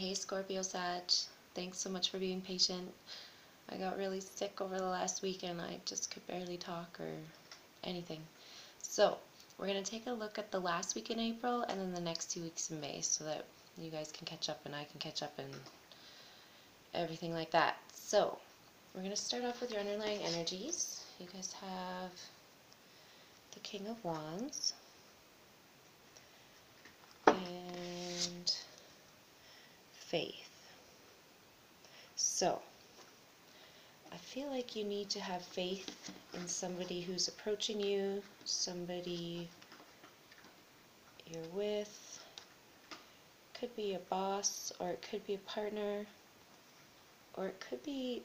Hey Scorpio Sag, thanks so much for being patient. I got really sick over the last week and I just could barely talk or anything. So, we're going to take a look at the last week in April and then the next 2 weeks in May so that you guys can catch up and I can catch up and everything like that. So, we're going to start off with your underlying energies. You guys have the King of Wands and Faith. So, I feel like you need to have faith in somebody who's approaching you, somebody you're with. Could be a boss, or it could be a partner, or it could be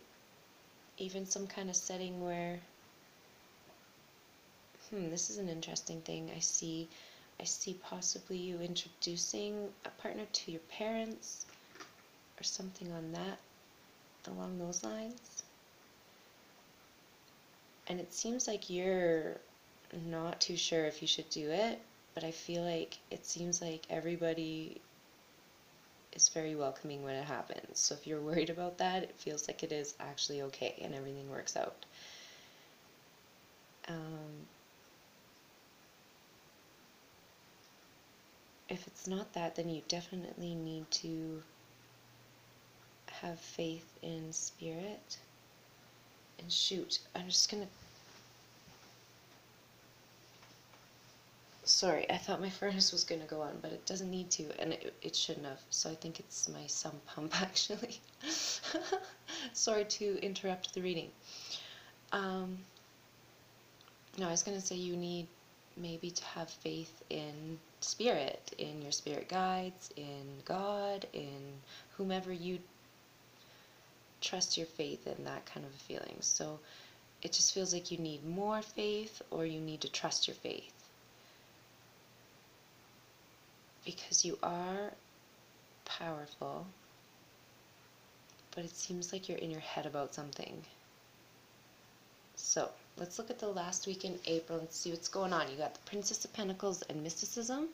even some kind of setting where, this is an interesting thing. I see possibly you introducing a partner to your parents, or something along those lines. And it seems like you're not too sure if you should do it, but I feel like it seems like everybody is very welcoming when it happens. So if you're worried about that, it feels like it is actually okay and everything works out. If it's not that, then you definitely need to have faith in spirit. And shoot, I'm just gonna... Sorry, I thought my furnace was gonna go on, but it doesn't need to, and it shouldn't have. So I think it's my sump pump, actually. Sorry to interrupt the reading. No, I was going to say you need maybe to have faith in spirit, in your spirit guides, in God, in whomever you trust your faith in, that kind of a feeling. So it just feels like you need more faith, or you need to trust your faith. Because you are powerful, but it seems like you're in your head about something. So let's look at the last week in April and see what's going on. You got the Princess of Pentacles and Mysticism.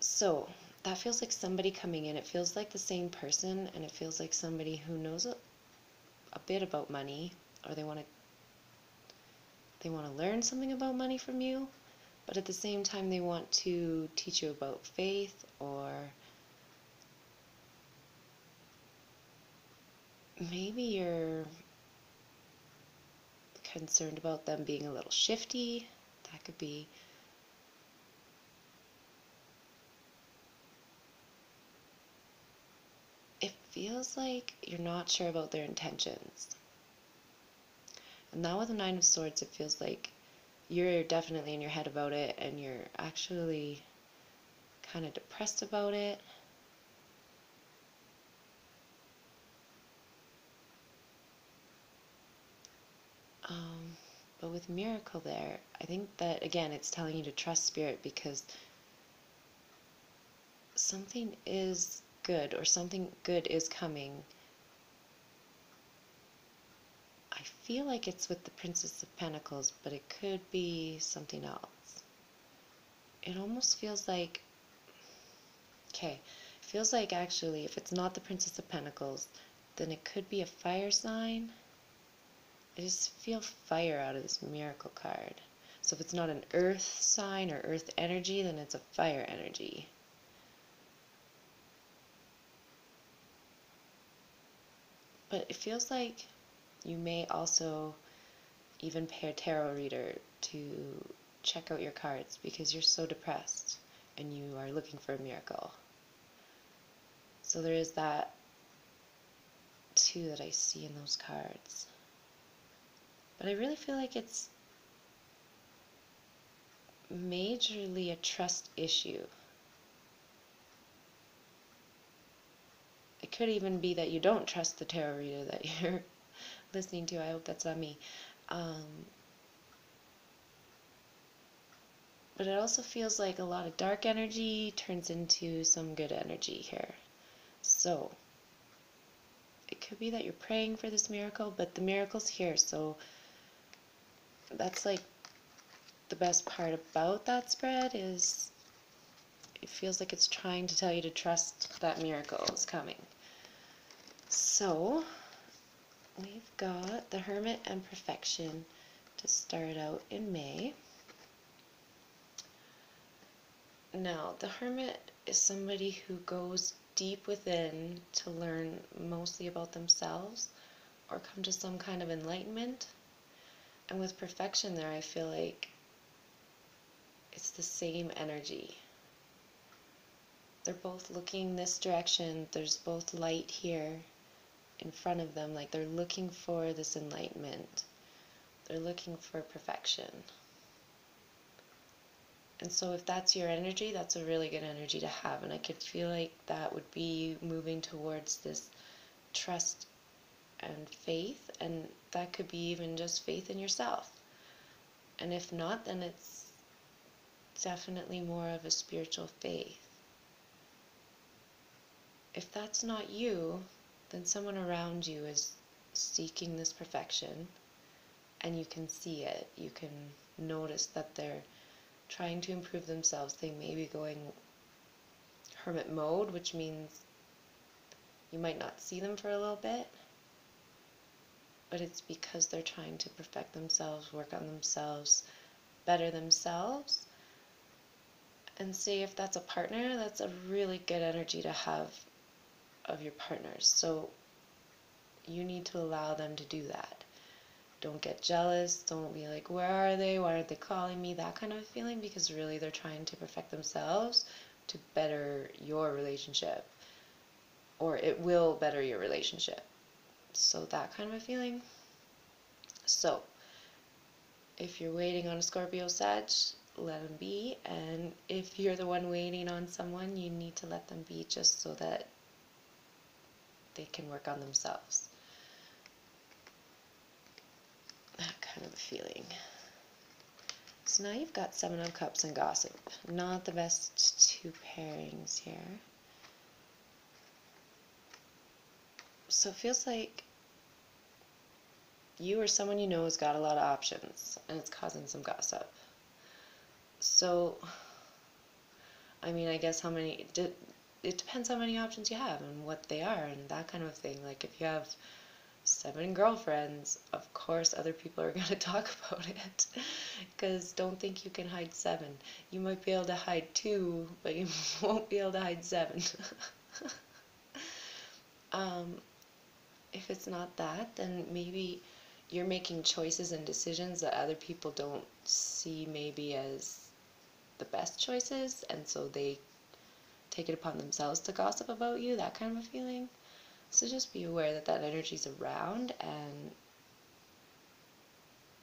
So that feels like somebody coming in. It feels like the same person, and it feels like somebody who knows a bit about money, or they want to learn something about money from you, but at the same time they want to teach you about faith, or maybe you're concerned about them being a little shifty. That could be. It feels like you're not sure about their intentions. And now with the Nine of Swords, it feels like you're definitely in your head about it, and you're actually kind of depressed about it. But with Miracle there, I think that, again, it's telling you to trust spirit, because something is good, or something good is coming. I feel like it's with the Princess of Pentacles, but it could be something else. It almost feels like, okay, it feels like actually if it's not the Princess of Pentacles, then it could be a fire sign. I just feel fire out of this Miracle card. So if it's not an earth sign or earth energy, then it's a fire energy. But it feels like you may also even pay a tarot reader to check out your cards, because you're so depressed and you are looking for a miracle. So there is that too that I see in those cards. But I really feel like it's majorly a trust issue. It could even be that you don't trust the tarot reader that you're listening to. I hope that's not me. But it also feels like a lot of dark energy turns into some good energy here. So it could be that you're praying for this miracle, but the miracle's here. So that's like the best part about that spread is it feels like it's trying to tell you to trust that miracle is coming. So we've got the Hermit and Perfection to start out in May. Now, the Hermit is somebody who goes deep within to learn mostly about themselves or come to some kind of enlightenment. And with Perfection there, I feel like it's the same energy. They're both looking this direction. There's both light here in front of them. Like they're looking for this enlightenment. They're looking for perfection. And so if that's your energy, that's a really good energy to have. And I could feel like that would be moving towards this trust and faith. And that could be even just faith in yourself. And if not, then it's definitely more of a spiritual faith. If that's not you, then someone around you is seeking this perfection, and you can see it. You can notice that they're trying to improve themselves. They may be going hermit mode, which means you might not see them for a little bit, but it's because they're trying to perfect themselves, work on themselves, better themselves. And say if that's a partner, that's a really good energy to have of your partners. So you need to allow them to do that. Don't get jealous. Don't be like, where are they? Why aren't they calling me? That kind of a feeling, because really they're trying to perfect themselves to better your relationship, or it will better your relationship. So that kind of a feeling. So if you're waiting on a Scorpio Sag, let them be. And if you're the one waiting on someone, you need to let them be, just so that they can work on themselves. That kind of a feeling. So now you've got Seven of Cups and Gossip. Not the best two pairings here. So it feels like you or someone you know has got a lot of options, and it's causing some gossip. So, I mean, I guess it depends how many options you have and what they are and that kind of thing. Like if you have 7 girlfriends, of course other people are going to talk about it, because don't think you can hide 7. You might be able to hide 2, but you won't be able to hide 7. If it's not that, then maybe you're making choices and decisions that other people don't see maybe as the best choices, and so they take it upon themselves to gossip about you, that kind of a feeling. So just be aware that that energy's around, and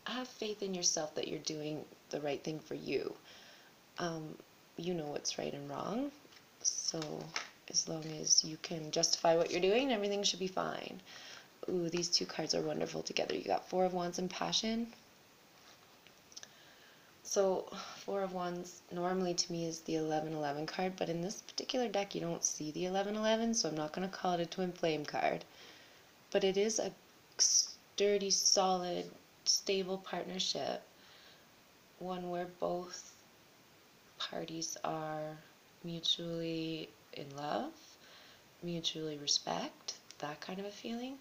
have faith in yourself that you're doing the right thing for you. You know what's right and wrong, so as long as you can justify what you're doing, everything should be fine. Ooh, these two cards are wonderful together. You got 4 of Wands and Passion. So 4 of Wands normally to me is the 11-11 card, but in this particular deck you don't see the 11-11, so I'm not going to call it a twin flame card. But it is a sturdy, solid, stable partnership, one where both parties are mutually in love, mutually respect, that kind of a feeling.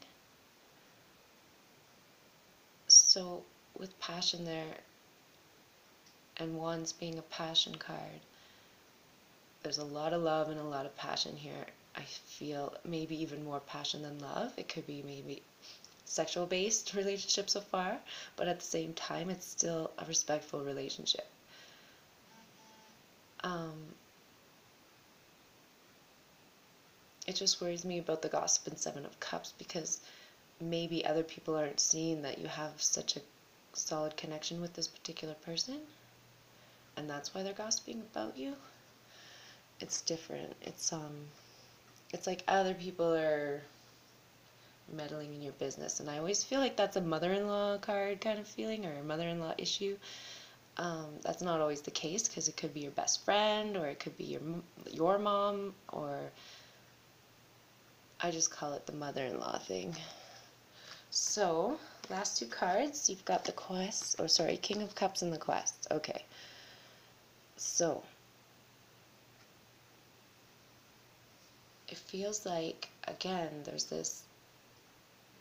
So with Passion there, and Wands being a passion card, there's a lot of love and a lot of passion here. I feel maybe even more passion than love. It could be maybe sexual based relationship so far, but at the same time it's still a respectful relationship. It just worries me about the Gossip and 7 of Cups, because maybe other people aren't seeing that you have such a solid connection with this particular person, and that's why they're gossiping about you. It's different. It's like other people are meddling in your business, and I always feel like that's a mother-in-law card kind of feeling, or a mother-in-law issue. That's not always the case, because it could be your best friend, or it could be your mom, or I just call it the mother-in-law thing. So, last 2 cards, you've got the Quest, or sorry, King of Cups and the Quest. Okay. So, it feels like, again, there's this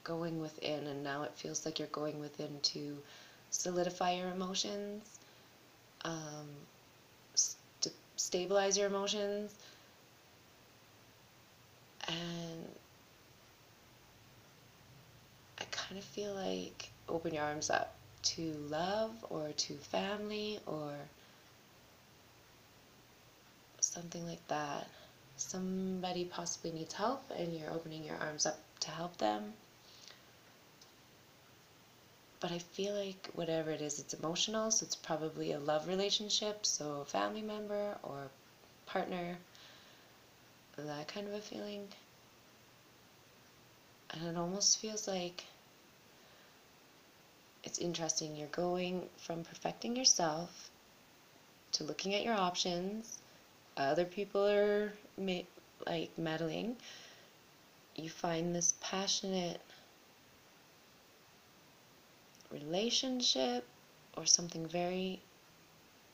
going within, and now it feels like you're going within to solidify your emotions, um, stabilize your emotions, and I kind of feel like open your arms up to love or to family or something like that. Somebody possibly needs help and you're opening your arms up to help them. But I feel like whatever it is, it's emotional, so it's probably a love relationship, so a family member or partner, that kind of a feeling. And it almost feels like it's interesting. You're going from perfecting yourself to looking at your options. Other people are like meddling. You find this passionate relationship or something very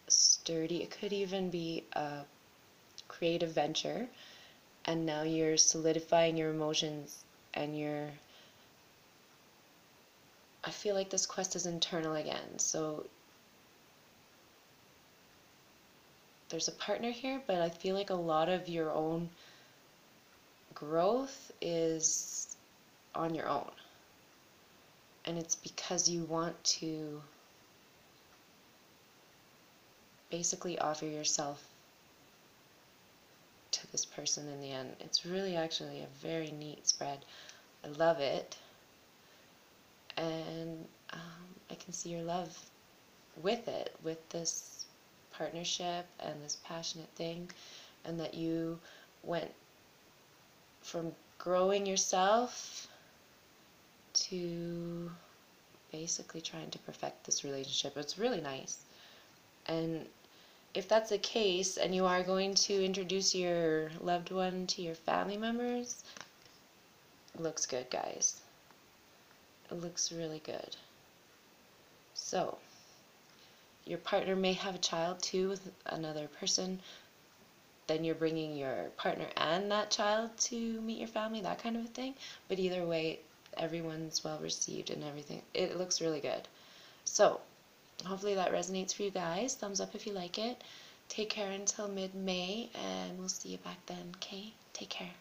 sturdy. It could even be a creative venture, and now you're solidifying your emotions and I feel like this quest is internal again. So there's a partner here, but I feel like a lot of your own growth is on your own. And it's because you want to basically offer yourself to this person in the end. It's really actually a very neat spread. I love it. And I can see your love with it, with this partnership and this passionate thing, and that you went from growing yourself to basically trying to perfect this relationship. It's really nice. And if that's the case, and you are going to introduce your loved one to your family members, it looks good, guys. It looks really good. So, your partner may have a child too with another person. Then you're bringing your partner and that child to meet your family, that kind of a thing. But either way, everyone's well received and everything. It looks really good. So, hopefully that resonates for you guys. Thumbs up if you like it. Take care until mid-May, and we'll see you back then, okay? Take care.